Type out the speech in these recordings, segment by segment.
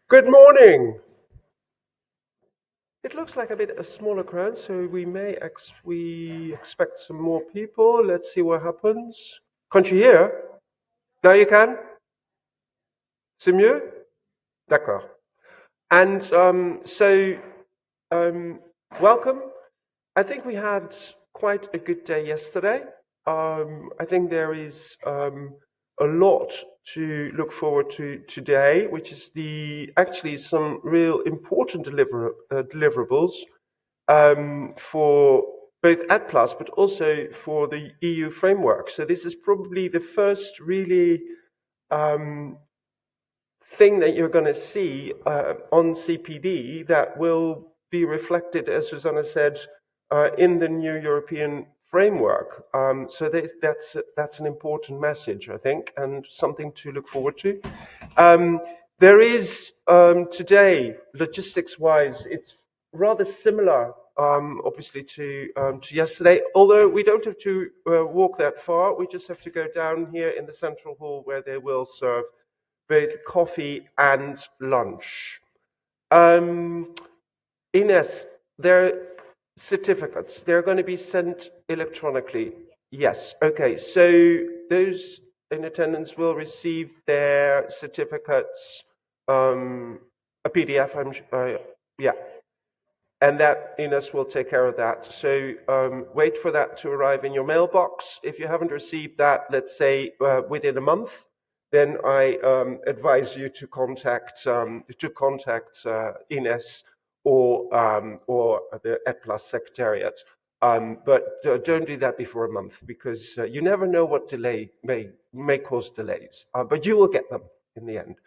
Good morning. It looks like a smaller crowd, so we expect some more people. Let's see what happens. Can't you hear? Now you can? C'est mieux? D'accord. And welcome. I think we had quite a good day yesterday. I think there is a lot to look forward to today, which is actually some real important deliverables for both ETPLAS but also for the EU framework. So this is probably the first really um, thing that you're going to see on CPD that will be reflected, as Susanna said, in the new European framework. So that's an important message, I think, and something to look forward to. There is today, logistics-wise, it's rather similar, obviously, to yesterday. Although we don't have to walk that far, we just have to go down here in the central hall where they will serve both coffee and lunch. Ines, their certificates, they're going to be sent electronically. Yes, okay. So those in attendance will receive their certificates, a PDF, yeah. And that Ines will take care of that. So wait for that to arrive in your mailbox. If you haven't received that, let's say within a month, then I advise you to contact Ines or the ETPLAS Secretariat. But don't do that before a month because you never know what delay may cause delays. But you will get them in the end.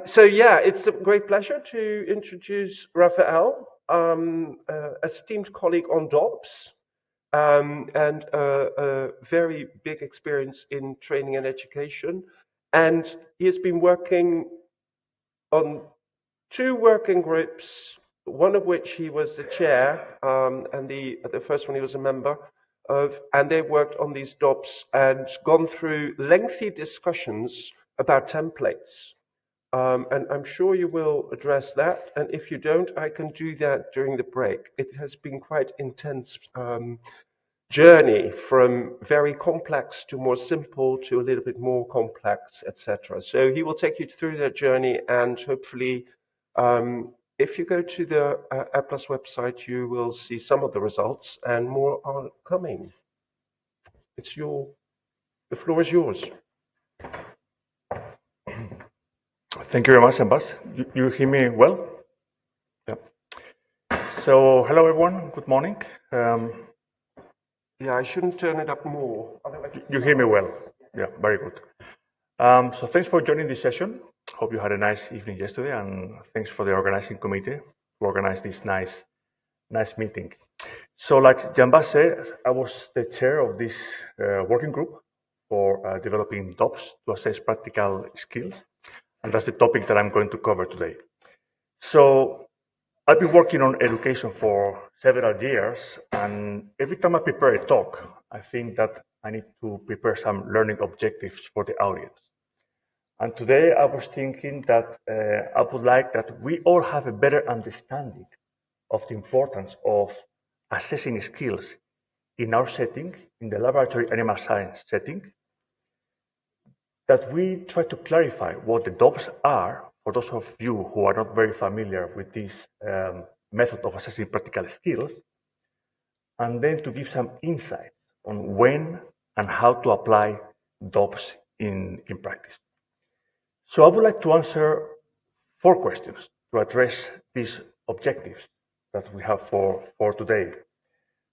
So yeah, it's a great pleasure to introduce Rafael, esteemed colleague on DOPS, and a very big experience in training and education. And he has been working on two working groups, one of which he was the chair, and the first one he was a member of, and they worked on these DOPS and gone through lengthy discussions about templates. And I'm sure you will address that. And if you don't, I can do that during the break. It has been quite intense journey from very complex to more simple to a little bit more complex, etc. So he will take you through that journey, and hopefully, if you go to the ETPLAS website, you will see some of the results, and more are coming. The floor is yours. Thank you very much, Ambas. You hear me well? Yeah. So, hello everyone. Good morning. Yeah, I shouldn't turn it up more. You hear me well? Yeah, very good. So, thanks for joining this session. Hope you had a nice evening yesterday, and thanks for the organizing committee to organize this nice meeting. So, like Jambas said, I was the chair of this working group for developing DOPS to assess practical skills. And that's the topic that I'm going to cover today. So I've been working on education for several years, and every time I prepare a talk, I think that I need to prepare some learning objectives for the audience. And today I was thinking that I would like that we all have a better understanding of the importance of assessing skills in our setting, in the laboratory animal science setting, that we try to clarify what the DOPS are for those of you who are not very familiar with this method of assessing practical skills, and then to give some insight on when and how to apply DOPS in practice. So I would like to answer 4 questions to address these objectives that we have for today.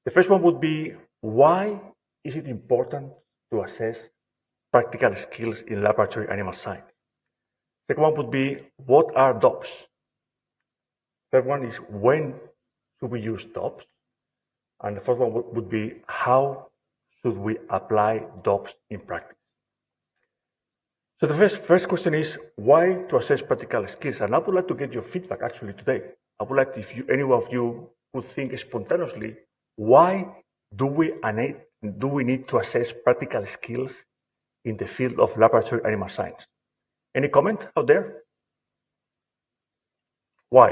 The first one would be, why is it important to assess practical skills in laboratory animal science? Second one would be, what are DOPS? Third one is, when should we use DOPS? And the fourth one would be, how should we apply DOPS in practice? So the first question is, why to assess practical skills? And I would like to get your feedback actually today. I would like if any of you would think spontaneously, why do we need to assess practical skills in the field of laboratory animal science? Any comment out there? Why?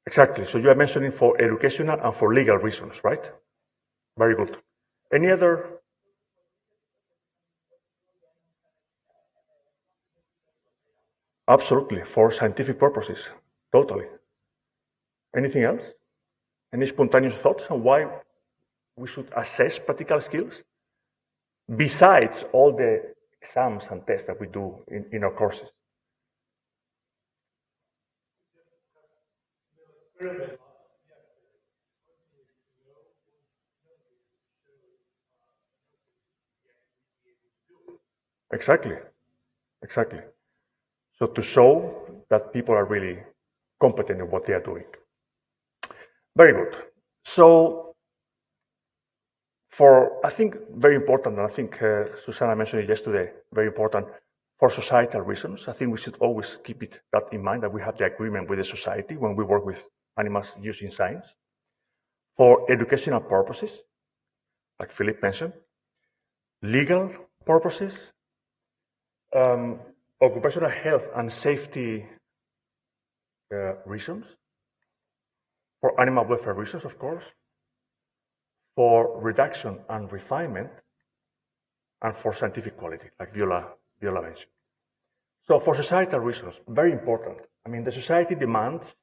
Exactly. So you are mentioning for educational and for legal reasons, right? Very good. Any other? Absolutely, for scientific purposes. Totally. Anything else? Any spontaneous thoughts on why we should assess practical skills? Besides all the exams and tests that we do in our courses. Exactly. Exactly. So to show that people are really competent in what they are doing. Very good. So I think very important, and I think Susanna mentioned it yesterday, very important for societal reasons. I think we should always keep that in mind, that we have the agreement with the society when we work with animals using science. For educational purposes, like Philip mentioned, legal purposes, occupational health and safety reasons, for animal welfare reasons, of course, for reduction and refinement, and for scientific quality, like Viola mentioned. So for societal reasons, very important. I mean, the society demands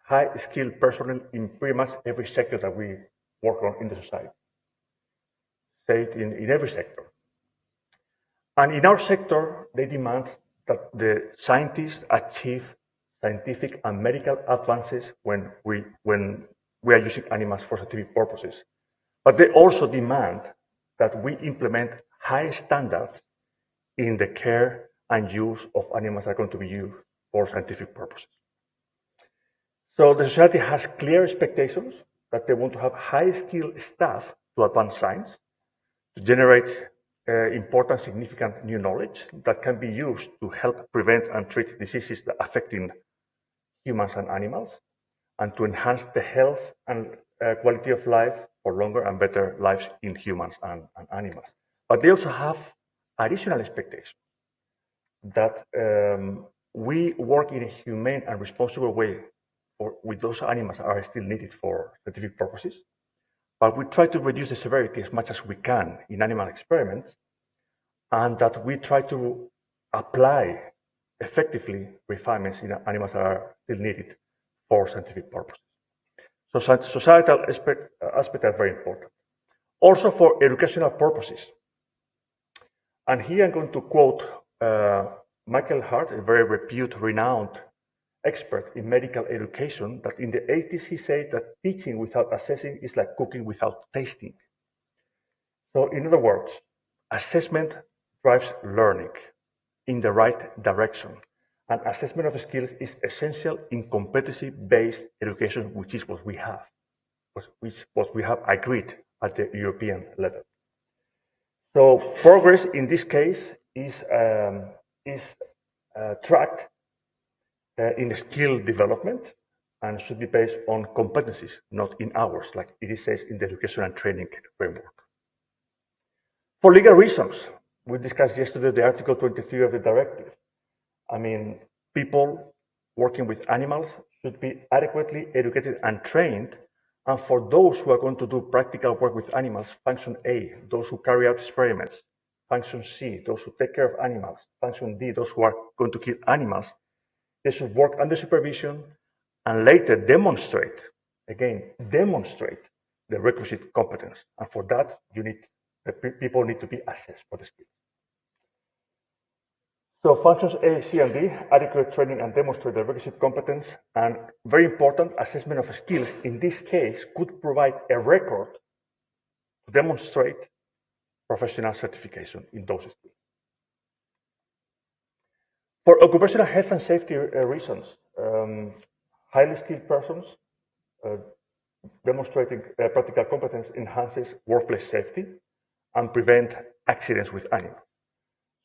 high-skilled personnel in pretty much every sector that we work on in the society. Say it in every sector. And in our sector, they demand that the scientists achieve scientific and medical advances when we are using animals for scientific purposes. But they also demand that we implement high standards in the care and use of animals that are going to be used for scientific purposes. So the society has clear expectations that they want to have high-skilled staff to advance science, to generate important, significant new knowledge that can be used to help prevent and treat diseases that affecting humans and animals, and to enhance the health and quality of life for longer and better lives in humans and animals. But they also have additional expectations that we work in a humane and responsible way with those animals that are still needed for scientific purposes. But we try to reduce the severity as much as we can in animal experiments, and that we try to apply effectively refinements in animals that are still needed for scientific purposes. So societal aspects are very important. Also for educational purposes. And here I'm going to quote Michael Hart, a very renowned expert in medical education, that in the 80s he said that teaching without assessing is like cooking without tasting. So in other words, assessment drives learning in the right direction. And assessment of skills is essential in competency-based education, which is what we have, what we have agreed at the European level. So progress in this case is tracked in skill development and should be based on competencies, not in hours, like it says in the education and training framework. For legal reasons, we discussed yesterday the Article 23 of the directive. I mean, people working with animals should be adequately educated and trained. And for those who are going to do practical work with animals, function A, those who carry out experiments, function C, those who take care of animals, function D, those who are going to kill animals, they should work under supervision and later demonstrate the requisite competence. And for that, people need to be assessed for the skills. So functions A, C, and D, adequate training and demonstrate the requisite competence, and very important, assessment of skills, in this case, could provide a record to demonstrate professional certification in those skills. For occupational health and safety reasons, highly skilled persons demonstrating practical competence enhances workplace safety and prevent accidents with animals.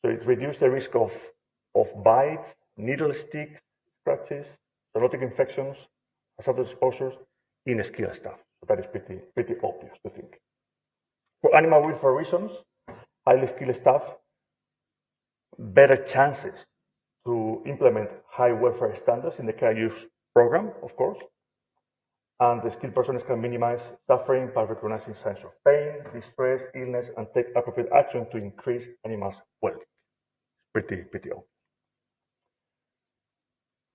So it reduces the risk of bites, needle sticks, scratches, zoonotic infections, hazardous exposures in skilled staff. That is pretty obvious to think. For animal welfare reasons, highly skilled staff, better chances to implement high welfare standards in the care use program, of course. And the skilled personnel can minimize suffering by recognizing signs of pain, distress, illness, and take appropriate action to increase animals' well-being. Pretty obvious.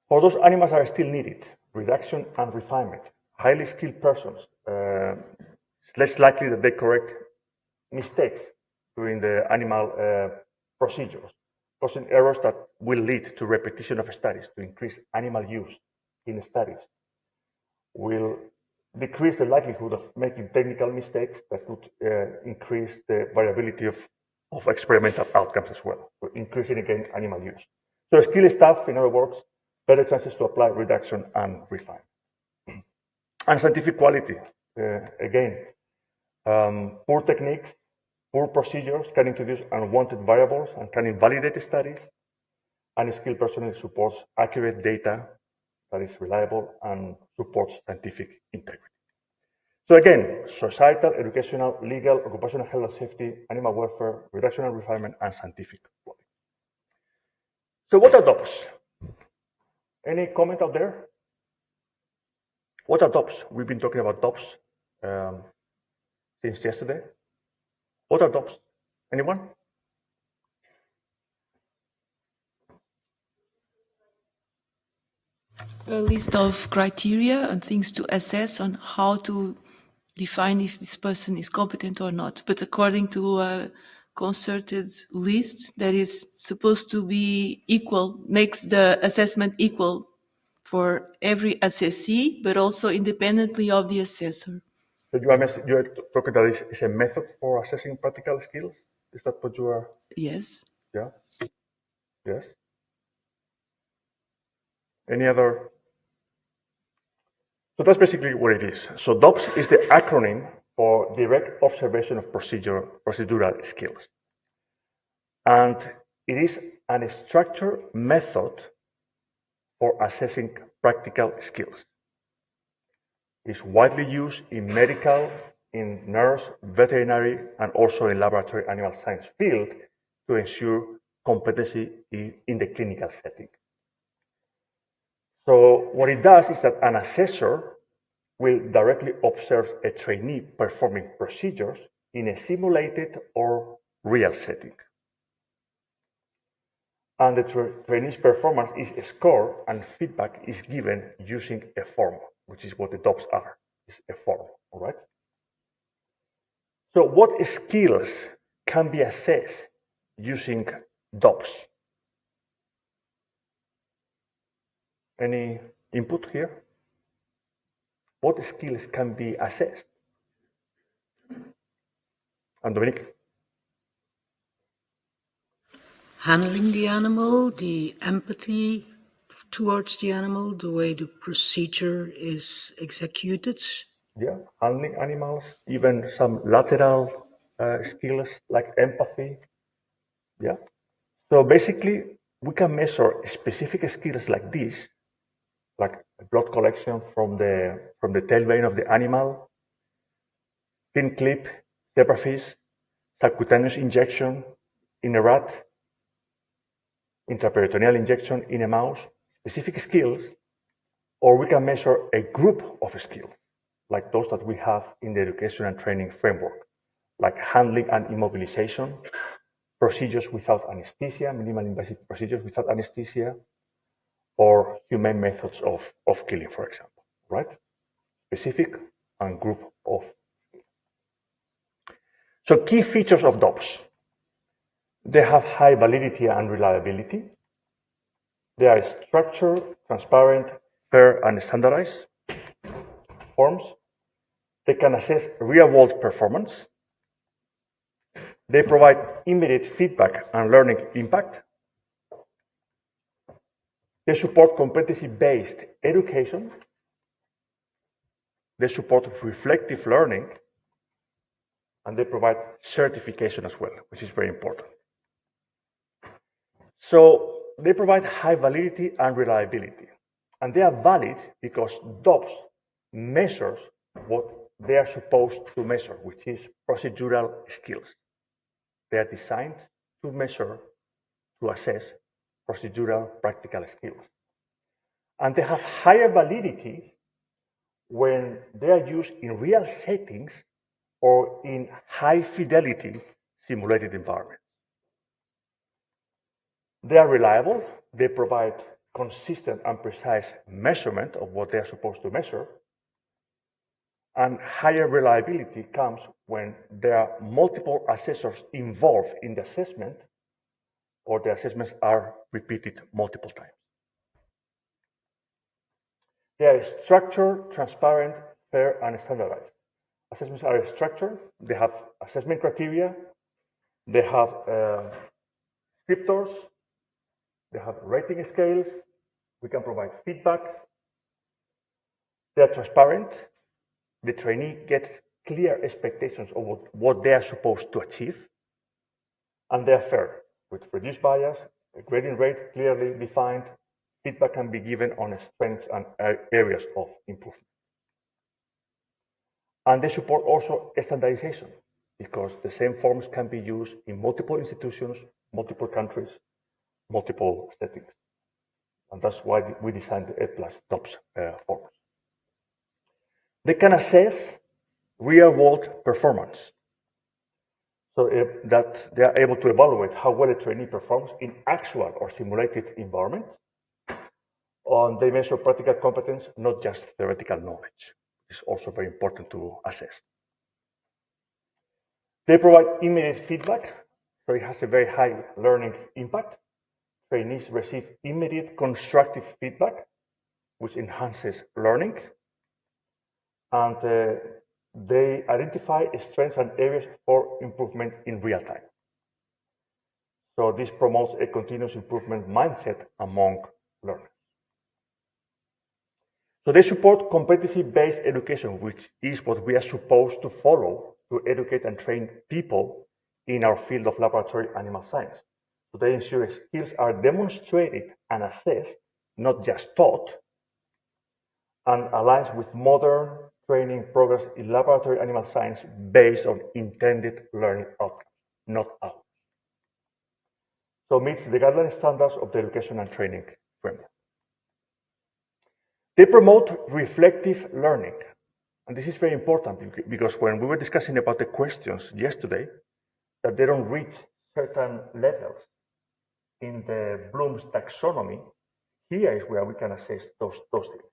For those animals that are still needed, reduction and refinement. Highly skilled persons, it's less likely that they correct mistakes during the animal procedures, causing errors that will lead to repetition of studies to increase animal use in studies, will decrease the likelihood of making technical mistakes that could increase the variability of experimental outcomes as well, increasing again animal use. So skilled staff, in other words, better chances to apply reduction and refine. And scientific quality, again, poor techniques, poor procedures can introduce unwanted variables and can invalidate studies, and skilled personnel supports accurate data that is reliable and supports scientific integrity. So again, societal, educational, legal, occupational health and safety, animal welfare, reduction and refinement, and scientific quality. So what are DOPS? Any comment out there? What are DOPS? We've been talking about DOPS since yesterday. What are DOPS? Anyone? A list of criteria and things to assess on how to define if this person is competent or not. But according to a concerted list that is supposed to be equal, makes the assessment equal for every assessee, but also independently of the assessor. So you are talking that is a method for assessing practical skills? Is that what you are? Yes. Yeah. Yes. Any other? So that's basically what it is. So DOPS is the acronym for Direct Observation of Procedural Skills. And it is a structured method for assessing practical skills. It's widely used in medical, in nurse, veterinary, and also in laboratory animal science field to ensure competency in the clinical setting. So what it does is that an assessor will directly observe a trainee performing procedures in a simulated or real setting. And the trainee's performance is scored and feedback is given using a form, which is what the DOPS are, is a form, all right? So what skills can be assessed using DOPS? Any input here? What skills can be assessed? And Dominique? Handling the animal, the empathy towards the animal, the way the procedure is executed. Yeah, handling animals, even some lateral skills like empathy. Yeah. So basically, we can measure specific skills like this, like blood collection from the tail vein of the animal, pin clip, zebrafish, subcutaneous injection in a rat, intraperitoneal injection in a mouse, specific skills, or we can measure a group of skills, like those that we have in the education and training framework, like handling and immobilization, procedures without anesthesia, minimal invasive procedures without anesthesia, or humane methods of killing, for example, right? Specific and group of. So key features of DOPS. They have high validity and reliability. They are structured, transparent, fair, and standardized forms. They can assess real-world performance. They provide immediate feedback and learning impact. They support competency-based education. They support reflective learning. And they provide certification as well, which is very important. So they provide high validity and reliability. And they are valid because DOPS measures what they are supposed to measure, which is procedural skills. They are designed to measure, to assess procedural practical skills. And they have higher validity when they are used in real settings or in high fidelity simulated environments. They are reliable, they provide consistent and precise measurement of what they are supposed to measure, and higher reliability comes when there are multiple assessors involved in the assessment, or the assessments are repeated multiple times. They are structured, transparent, fair, and standardized. Assessments are structured, they have assessment criteria, they have scriptors, they have rating scales, we can provide feedback. They are transparent, the trainee gets clear expectations of what they are supposed to achieve, and they are fair, with reduced bias, a grading rate clearly defined, feedback can be given on strengths and areas of improvement. And they support also standardization, because the same forms can be used in multiple institutions, multiple countries, multiple settings. And that's why we designed the ETPLAS DOPS forms. They can assess real-world performance, so that they are able to evaluate how well a trainee performs in actual or simulated environments. And they measure practical competence, not just theoretical knowledge. It's also very important to assess. They provide immediate feedback, so it has a very high learning impact. Trainees receive immediate constructive feedback, which enhances learning. And they identify strengths and areas for improvement in real time. So this promotes a continuous improvement mindset among learners. So they support competency-based education, which is what we are supposed to follow to educate and train people in our field of laboratory animal science. So they ensure skills are demonstrated and assessed, not just taught, and aligns with modern training programs in laboratory animal science based on intended learning outcomes, not ours. So meets the guideline standards of the education and training framework. They promote reflective learning. And this is very important because when we were discussing about the questions yesterday, that they don't reach certain levels in the Bloom's taxonomy, here is where we can assess those things.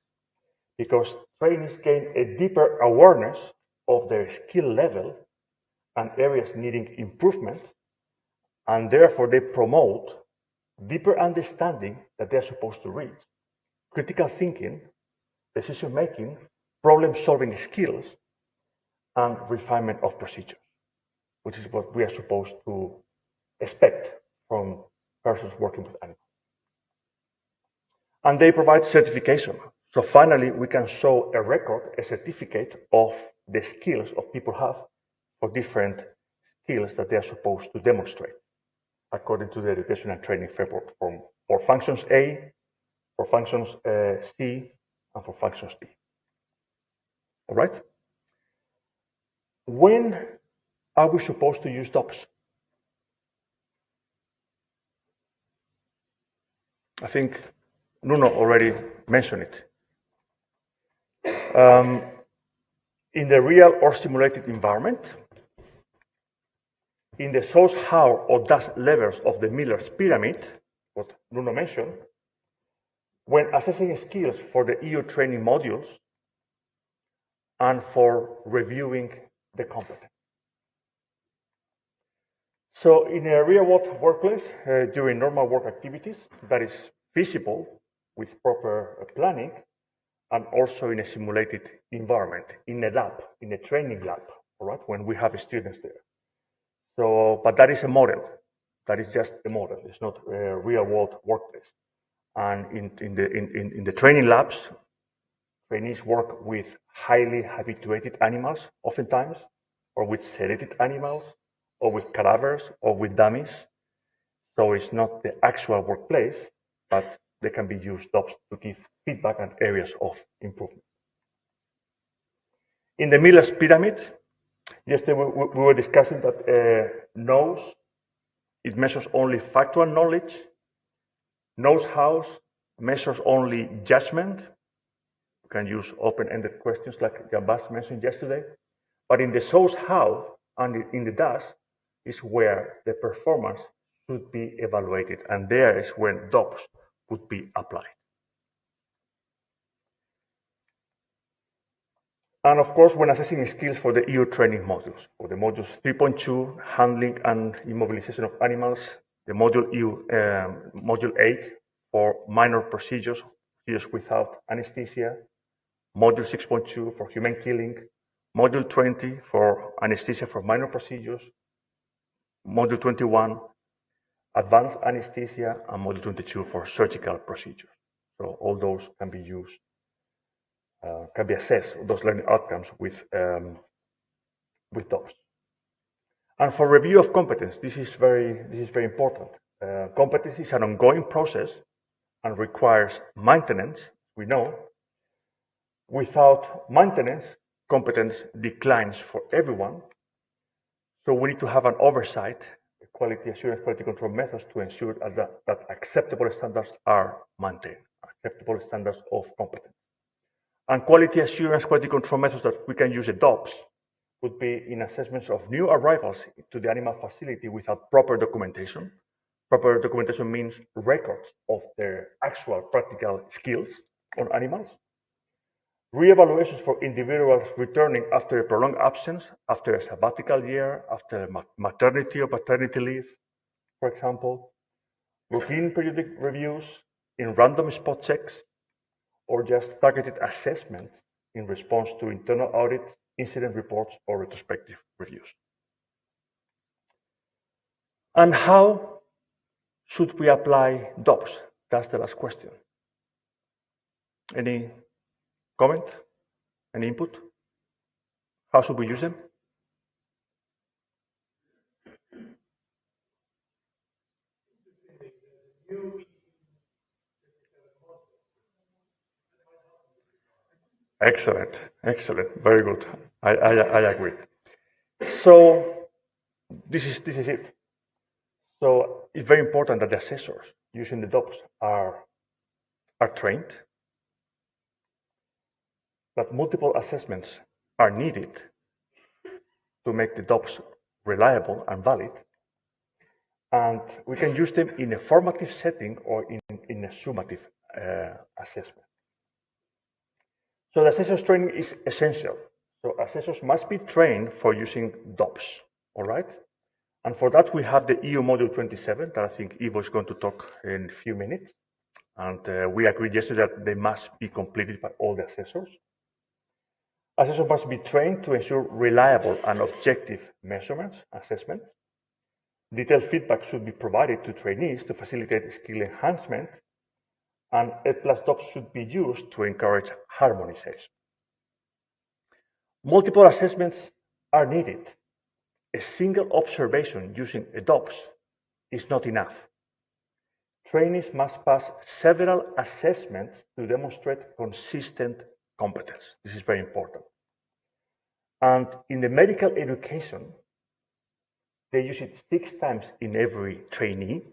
Because trainees gain a deeper awareness of their skill level and areas needing improvement, and therefore they promote deeper understanding that they're supposed to reach, critical thinking, decision-making, problem-solving skills, and refinement of procedures, which is what we are supposed to expect from persons working with animals. And they provide certification. So finally, we can show a record, a certificate of the skills of people have for different skills that they are supposed to demonstrate according to the education and training framework for functions A, for functions C, and for functions D. All right? When are we supposed to use DOPS? I think Nuno already mentioned it. In the real or simulated environment, in the source how or does levels of the Miller's pyramid, what Nuno mentioned, when assessing skills for the EU training modules and for reviewing the competence. So in a real-world workplace, during normal work activities, that is feasible with proper planning, and also in a simulated environment, in a lab, in a training lab, all right, when we have students there. So, but that is a model. That is just a model. It's not a real-world workplace. And in the training labs, trainees work with highly habituated animals, oftentimes, or with sedated animals, or with cadavers, or with dummies. So it's not the actual workplace, but they can be used DOPS to give feedback and areas of improvement. In the Miller's pyramid, yesterday we were discussing that knows, it measures only factual knowledge. Knows how measures only judgment. You can use open-ended questions like Jan-Bas mentioned yesterday. But in the shows how and in the does is where the performance should be evaluated. And there is when DOPS would be applied. And of course, when assessing skills for the EU training modules, for the modules 3.2, handling and immobilization of animals, the module module 8 for minor procedures without anesthesia, module 6.2 for human killing, module 20 for anesthesia for minor procedures, module 21 advanced anesthesia, and module 22 for surgical procedures. So all those can be used. Can be assessed, those learning outcomes with DOPS. And for review of competence, this is very important. Competence is an ongoing process and requires maintenance, we know. Without maintenance, competence declines for everyone. So we need to have an oversight, quality assurance, quality control methods to ensure that acceptable standards are maintained, acceptable standards of competence. And quality assurance, quality control methods that we can use at DOPS would be in assessments of new arrivals to the animal facility without proper documentation. Proper documentation means records of their actual practical skills on animals. Re-evaluations for individuals returning after a prolonged absence, after a sabbatical year, after maternity or paternity leave, for example. Routine periodic reviews in random spot checks, or just targeted assessments in response to internal audits, incident reports, or retrospective reviews. And how should we apply DOPS? That's the last question. Any comment? Any input? How should we use them? Excellent, excellent, very good. I agree. So this is it. So it's very important that the assessors using the DOPS are trained, that multiple assessments are needed to make the DOPS reliable and valid, and we can use them in a formative setting or in a summative assessment. So the assessor's training is essential. So assessors must be trained for using DOPS, all right? And for that, we have the EU Module 27 that I think Ivo is going to talk in a few minutes. And we agreed yesterday that they must be completed by all the assessors. Assessors must be trained to ensure reliable and objective measurements, assessments. Detailed feedback should be provided to trainees to facilitate skill enhancement. And ETPLAS DOPS should be used to encourage harmonization. Multiple assessments are needed. A single observation using a DOPS is not enough. Trainees must pass several assessments to demonstrate consistent competence. This is very important. And in the medical education, they use it 6 times in every trainee.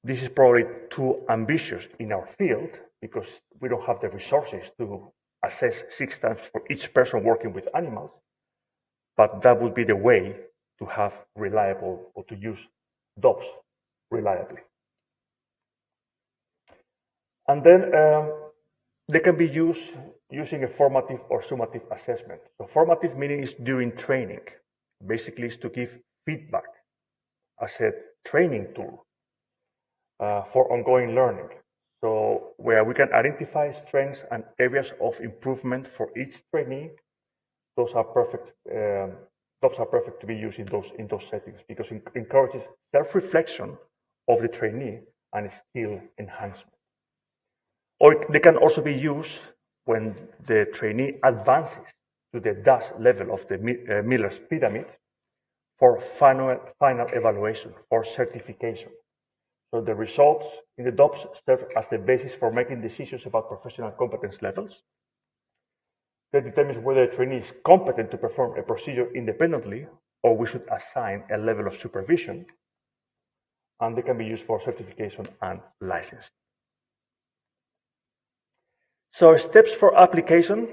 This is probably too ambitious in our field because we don't have the resources to assess 6 times for each person working with animals. But that would be the way to have reliable or to use DOPS reliably. And then they can be used using a formative or summative assessment. So formative meaning is during training. Basically is to give feedback as a training tool for ongoing learning. So where we can identify strengths and areas of improvement for each trainee, those are perfect. DOPS are perfect to be used in those settings because it encourages self-reflection of the trainee and skill enhancement. Or they can also be used when the trainee advances to the DAS level of the Miller's pyramid for final evaluation, for certification. So the results in the DOPS serve as the basis for making decisions about professional competence levels. that determines whether a trainee is competent to perform a procedure independently, or we should assign a level of supervision, and they can be used for certification and licensing. So steps for application.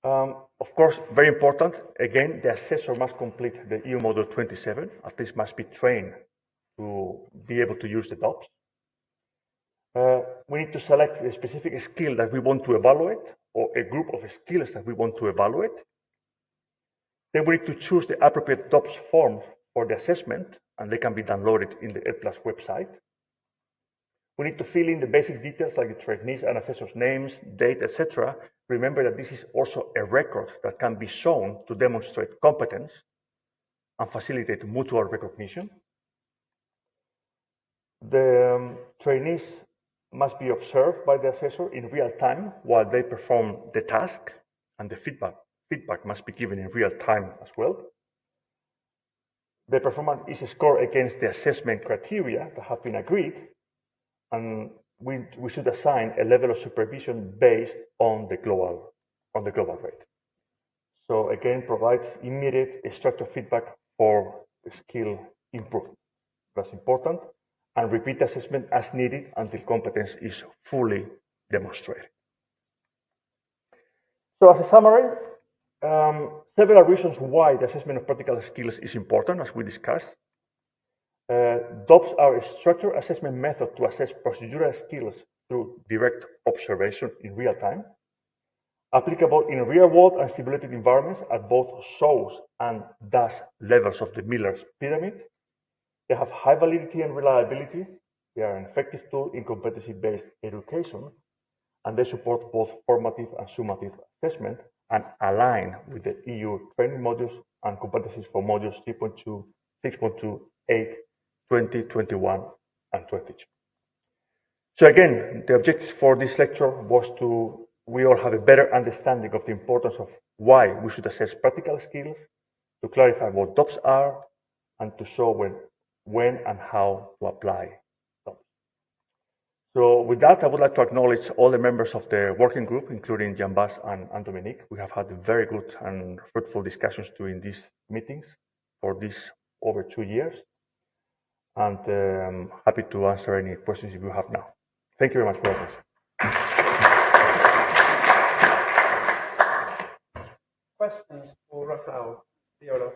Of course, very important. Again, the assessor must complete the EU Module 27, at least must be trained to be able to use the DOPS. We need to select a specific skill that we want to evaluate, or a group of skills that we want to evaluate. Then we need to choose the appropriate DOPS form for the assessment, and they can be downloaded in the ETPLAS website. We need to fill in the basic details like the trainees and assessors' names, date, etc. Remember that this is also a record that can be shown to demonstrate competence and facilitate mutual recognition. The trainees must be observed by the assessor in real time while they perform the task, and the feedback must be given in real time as well. The performance is scored against the assessment criteria that have been agreed, and we should assign a level of supervision based on the global rate. So again, provide immediate structured feedback for skill improvement. That's important. And repeat assessment as needed until competence is fully demonstrated. So as a summary, several reasons why the assessment of practical skills is important, as we discussed. DOPS are a structured assessment method to assess procedural skills through direct observation in real time, applicable in real-world and simulated environments at both source and DAS levels of the Miller's pyramid. They have high validity and reliability. They are an effective tool in competency-based education, and they support both formative and summative assessment and align with the EU training modules and competencies for modules 3.2, 6.2, 8, 20, 21, and 22. So again, the objective for this lecture was we all have a better understanding of the importance of why we should assess practical skills, to clarify what DOPS are, and to show when and how to apply DOPS. So with that, I would like to acknowledge all the members of the working group, including Jan-Bas and Dominique. We have had very good and fruitful discussions during these meetings for this over 2 years. And I'm happy to answer any questions you have now. Thank you very much for your attention. Questions for Rafael? Viola?